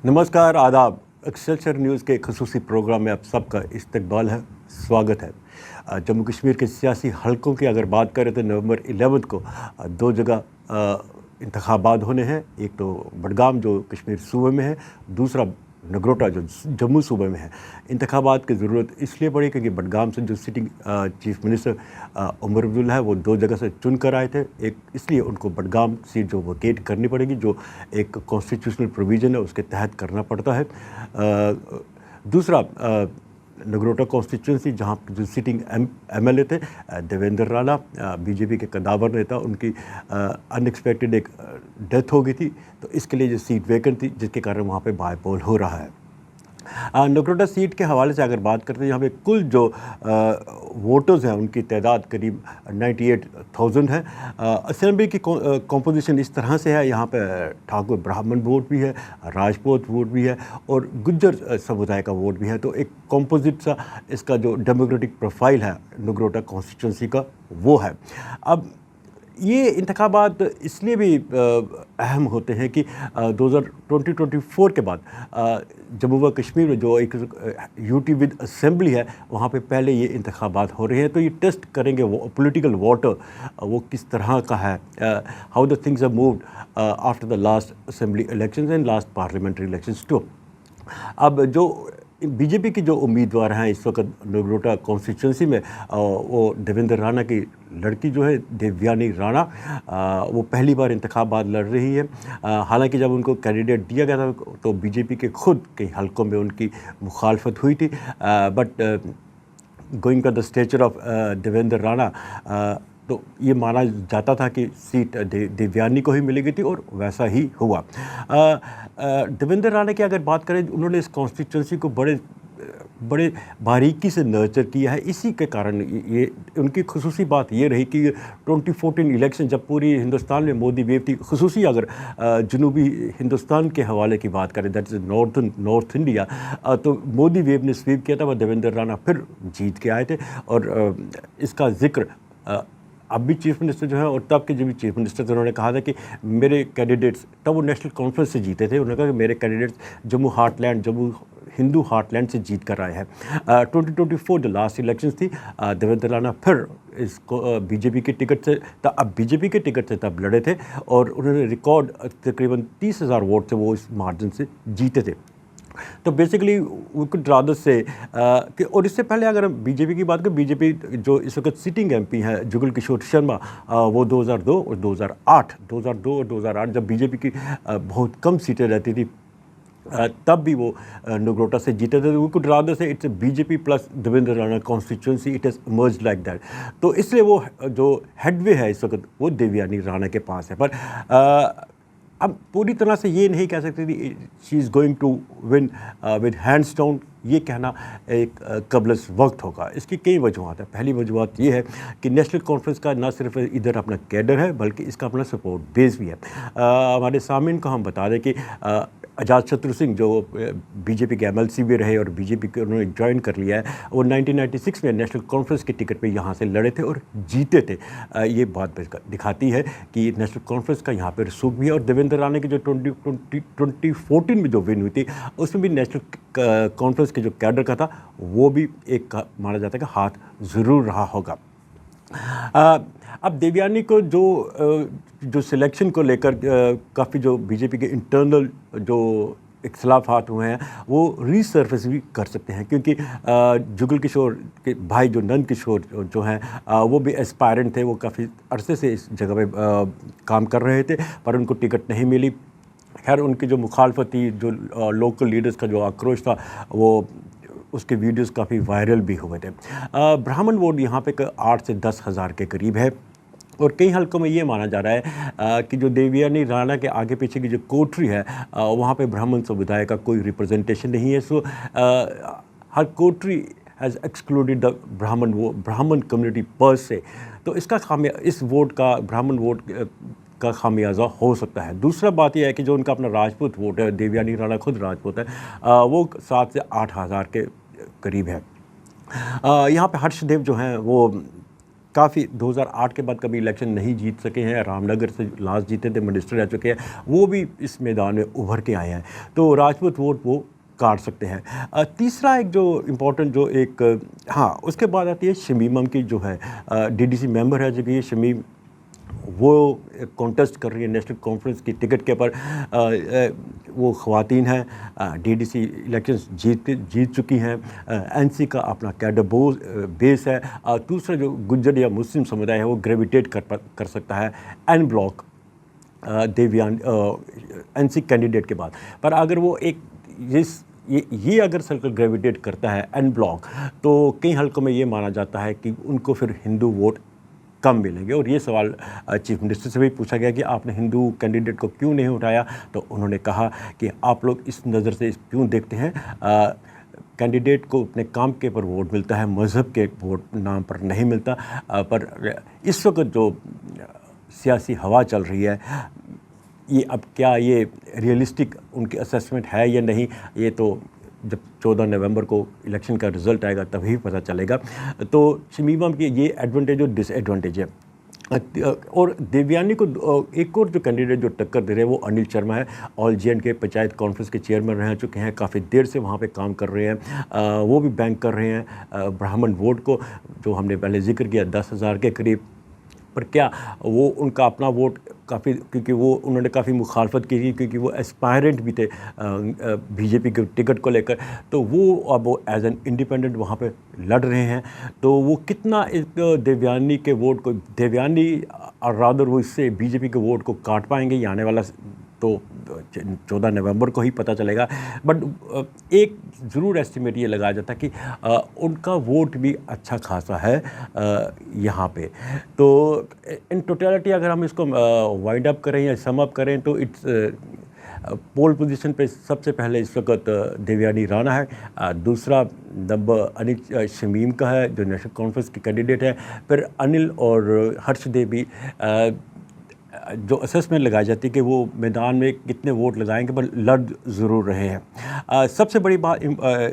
नमस्कार, आदाब। Excelsior news के खसूसी प्रोग्राम में आप सबका इस्तकबाल है, स्वागत है। जम्मू कश्मीर के सियासी हलकों की अगर बात करें तो नवंबर 11 को दो जगह इंतखाबात होने हैं। एक तो बडगाम जो कश्मीर सूबे में है, दूसरा नगरोटा जो जम्मू सूबे में है। इंतखाबात की ज़रूरत इसलिए पड़ी क्योंकि बडगाम से जो sitting chief minister Omar Abdullah है वो दो जगह से चुन कर आए थे। एक इसलिए उनको बडगाम सीट जो वकेट करनी पड़ेगी, जो एक कॉन्स्टिट्यूशनल प्रोविज़न है उसके तहत करना पड़ता है। दूसरा नगरोटा कॉन्स्टिट्यूंसी जहाँ जो सिटिंग एमएलए थे देवेंद्र राणा, बीजेपी के कदावर नेता, उनकी अनएक्सपेक्टेड एक डेथ हो गई थी, तो इसके लिए जो सीट वैकेंट थी जिसके कारण वहाँ पे बायपोल हो रहा है। नगरोटा सीट के हवाले से अगर बात करते हैं, यहाँ पे कुल जो वोटर्स हैं उनकी तादाद करीब 98,000 है। असेंबली की कॉम्पोजिशन इस तरह से है, यहाँ पे ठाकुर ब्राह्मण वोट भी है, राजपूत वोट भी है और गुज्जर समुदाय का वोट भी है। तो एक कॉम्पोजिट सा इसका जो डेमोक्रेटिक प्रोफाइल है नगरोटा कॉन्स्टिट्यूंसी का वो है। अब ये इंतखाबात इसलिए भी अहम होते हैं कि 2024 के बाद जम्मू व कश्मीर में जो एक यूटी विद असेंबली है वहाँ पे पहले ये इंतखाबात हो रहे हैं। तो ये टेस्ट करेंगे वो पॉलिटिकल वाटर वो किस तरह का है, how the things are moved after the last assembly elections and last parliamentary elections too. अब जो बीजेपी की जो उम्मीदवार हैं इस वक्त नगरोटा कॉन्स्टिट्यूंसी में, वो देवेंद्र राणा की लड़की जो है देवयानी राणा, वो पहली बार इंतखाबात लड़ रही है। हालांकि जब उनको कैंडिडेट दिया गया था तो बीजेपी के खुद कई हलकों में उनकी मुखालफत हुई थी, but going to the stature of Devendra Rana, तो ये माना जाता था कि सीट देवयानी को ही मिलेगी थी और वैसा ही हुआ। देवेंद्र राणा की अगर बात करें, उन्होंने इस कॉन्स्टिट्यूंसी को बड़े बारीकी से नर्चर किया है। इसी के कारण ये उनकी खुसूसी बात ये रही कि 2014 इलेक्शन जब पूरी हिंदुस्तान में मोदी वेव थी, खुसूसी अगर जनूबी हिंदुस्तान के हवाले की बात करें, दैट इज़ नॉर्थ इंडिया, तो मोदी वेव ने स्वीप किया था, वह देवेंद्र राणा फिर जीत के आए थे। और इसका जिक्र अब भी चीफ मिनिस्टर जो है और तब के जो भी चीफ मिनिस्टर थे उन्होंने कहा था कि मेरे कैंडिडेट्स, तब वो नेशनल कॉन्फ्रेंस से जीते थे, उन्होंने कहा कि मेरे कैंडिडेट्स जम्मू हिंदू हार्टलैंड से जीत कर आए हैं। 2024 जो लास्ट इलेक्शन थी, देवेंद्र राणा फिर इसको बीजेपी के टिकट से बीजेपी के टिकट से तब लड़े थे और उन्होंने रिकॉर्ड तकरीबन 30,000 वोट से वो इस मार्जिन से जीते थे। तो बेसिकली वी कुड रादर से कि, और इससे पहले अगर हम बीजेपी की बात करें, बीजेपी जो इस वक्त सिटिंग एमपी हैं जुगल किशोर शर्मा, वो 2002 और 2008 जब बीजेपी की बहुत कम सीटें रहती थी तब भी वो नगरोटा से जीते थे। वी कुड रादर से it's BJP plus Devendra Rana constituency, it has emerge like that. तो इसलिए वो जो हेडवे है इस वक्त वो देवयानी राणा के पास है। पर अब पूरी तरह से ये नहीं कह सकते कि she is going to win with hands down, ये कहना एक कबलस वक्त होगा। इसकी कई वजूहत है। पहली वजूहत ये है कि नेशनल कॉन्फ्रेंस का न सिर्फ इधर अपना कैडर है बल्कि इसका अपना सपोर्ट बेस भी है। हमारे सामीन को हम बता दें कि आज़ाद शत्रु सिंह जो बीजेपी के एमएलसी भी रहे और बीजेपी के उन्होंने ज्वाइन कर लिया है, वो 1996 में नेशनल कॉन्फ्रेंस के टिकट पे यहाँ से लड़े थे और जीते थे। ये बात दिखाती है कि नेशनल कॉन्फ्रेंस का यहाँ पर रसूख भी है। और देवेंद्र राणा की जो 2014 में जो विन हुई थी उसमें भी नेशनल कॉन्फ्रेंस के जो कैडर का था वो भी एक माना जाता है कि हाथ ज़रूर रहा होगा। अब देवयानी को जो सिलेक्शन को लेकर काफ़ी जो बीजेपी के इंटरनल जो इख्तलाफात हुए हैं वो रीसर्फेस भी कर सकते हैं, क्योंकि जुगल किशोर के भाई जो नंद किशोर जो हैं वो भी एस्पायरेंट थे, वो काफ़ी अरसे से इस जगह पे काम कर रहे थे पर उनको टिकट नहीं मिली। खैर उनकी जो मुखालफत थी, जो लोकल लीडर्स का जो आक्रोश था, वो उसके वीडियोस काफ़ी वायरल भी हुए थे। ब्राह्मण वोट यहाँ पे 8 से 10 हज़ार के करीब है और कई हलकों में ये माना जा रहा है कि जो देवयानी राणा के आगे पीछे की जो कोठरी है वहाँ पे ब्राह्मण समुदाय का कोई रिप्रेजेंटेशन नहीं है। सो हर कोठरी हैज़ एक्सक्लूडेड द ब्राह्मण कम्युनिटी पर से। तो इसका इस वोट का ब्राह्मण वोट का खामियाजा हो सकता है। दूसरा बात यह है कि जो उनका अपना राजपूत वोट है, देवयानी राणा खुद राजपूत है, वो 7 से 8 हज़ार के करीब है। यहाँ पे हर्षदेव जो हैं वो काफ़ी 2008 के बाद कभी इलेक्शन नहीं जीत सके हैं, रामनगर से लास्ट जीते थे, मिनिस्टर रह चुके हैं, वो भी इस मैदान में उभर के आए हैं। तो राजपूत वोट वो काट सकते हैं। तीसरा एक जो इम्पोर्टेंट जो एक हाँ, उसके बाद आती है शमीम की जो है डीडीसी मेंबर है, जो कि ये शमीम वो कॉन्टेस्ट कर रही है नेशनल कॉन्फ्रेंस की टिकट के ऊपर। वो ख़वातीन हैं, डीडीसी इलेक्शंस जीत चुकी हैं, एनसी का अपना कैडर बेस है। दूसरा जो गुज्जर या मुस्लिम समुदाय है वो ग्रेविटेट कर सकता है एन ब्लॉक देवयान एनसी कैंडिडेट के बाद। पर अगर वो एक ये अगर सर्कल ग्रेविटेट करता है एन ब्लॉक, तो कई हल्कों में ये माना जाता है कि उनको फिर हिंदू वोट कम मिलेंगे। और ये सवाल चीफ मिनिस्टर से भी पूछा गया कि आपने हिंदू कैंडिडेट को क्यों नहीं उठाया, तो उन्होंने कहा कि आप लोग इस नज़र से क्यों देखते हैं, कैंडिडेट को अपने काम के पर वोट मिलता है, मज़हब के वोट नाम पर नहीं मिलता। पर इस वक्त जो सियासी हवा चल रही है, ये अब क्या ये रियलिस्टिक उनकी असेसमेंट है या नहीं, ये तो जब 14 नवंबर को इलेक्शन का रिज़ल्ट आएगा तभी पता चलेगा। तो शमीमा की ये एडवांटेज और डिसएडवांटेज है। और देवयानी को एक और जो कैंडिडेट जो टक्कर दे रहे हैं वो अनिल शर्मा है। ऑल जे एंड के पंचायत कॉन्फ्रेंस के चेयरमैन रह चुके हैं, काफ़ी देर से वहाँ पे काम कर रहे हैं। वो भी बैंक कर रहे हैं ब्राह्मण वोट को, जो हमने पहले जिक्र किया 10,000 के करीब। पर क्या वो उनका अपना वोट काफ़ी, क्योंकि वो उन्होंने काफ़ी मुखालफत की थी, क्योंकि वो एस्पायरेंट भी थे बीजेपी के टिकट को लेकर, तो वो अब वो एज एन इंडिपेंडेंट वहाँ पे लड़ रहे हैं। तो वो कितना एक देवयानी के वोट को, देवयानी और रादर वो इससे बीजेपी के वोट को काट पाएंगे, ये आने वाला तो 14 नवंबर को ही पता चलेगा। बट एक ज़रूर एस्टिमेट ये लगाया जाता है कि उनका वोट भी अच्छा खासा है यहाँ पे। तो इन टोटलिटी अगर हम इसको वाइंड अप करें या सम अप करें, तो इट्स पोल पोजीशन पे सबसे पहले इस वक्त देवयानी राणा है, दूसरा नंबर अनिल शमीम का है जो नेशनल कॉन्फ्रेंस की कैंडिडेट है, फिर अनिल और हर्षदेव भी जो असेसमेंट लगाई जाती है कि वो मैदान में कितने वोट लगाएंगे, पर लड़ ज़रूर रहे हैं। सबसे बड़ी बात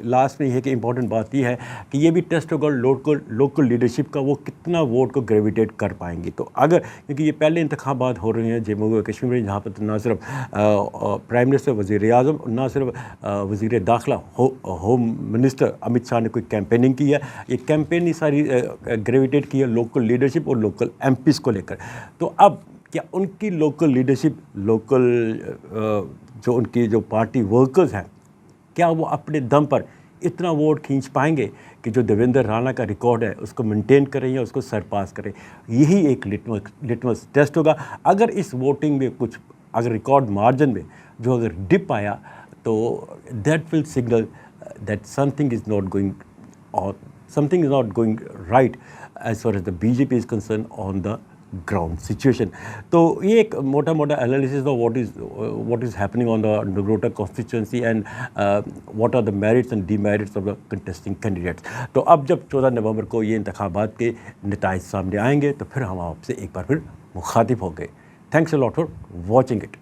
लास्ट में ये है कि इम्पॉर्टेंट बात ये है कि ये भी टेस्ट होगा लोकल लीडरशिप का, वो कितना वोट को ग्रेविटेट कर पाएंगी। तो अगर, क्योंकि ये पहले इंतखाबात हो रहे हैं जम्मू व कश्मीर में, जहाँ पर तो ना सिर्फ प्राइम मिनिस्टर वज़ीर-ए-आज़म, ना सिर्फ वज़ीर दाखिला होम मिनिस्टर अमित शाह ने कोई कैंपेनिंग की है, ये कैंपेन ही सारी ग्रेविटेट की है लोकल लीडरशिप और लोकल एमपीज़ को लेकर। तो अब क्या उनकी लोकल लीडरशिप, लोकल जो उनकी जो पार्टी वर्कर्स हैं, क्या वो अपने दम पर इतना वोट खींच पाएंगे कि जो देवेंद्र राणा का रिकॉर्ड है उसको मेंटेन करें या उसको सरपास करें? यही एक लिटमस टेस्ट होगा। अगर इस वोटिंग में कुछ, अगर रिकॉर्ड मार्जिन में जो अगर डिप आया, तो that will signal that something is not going और something is not going right as far as the BJP is concern on the ground situation. तो ये एक मोटा analysis of what is happening on the Nagrota constituency and what are the merits and demerits of the contesting candidates. तो अब जब 14 नवंबर को ये इंतखाबात के नताइज सामने आएंगे, तो फिर हम आपसे एक बार फिर मुखातिब होंगे। Thanks a lot for watching it.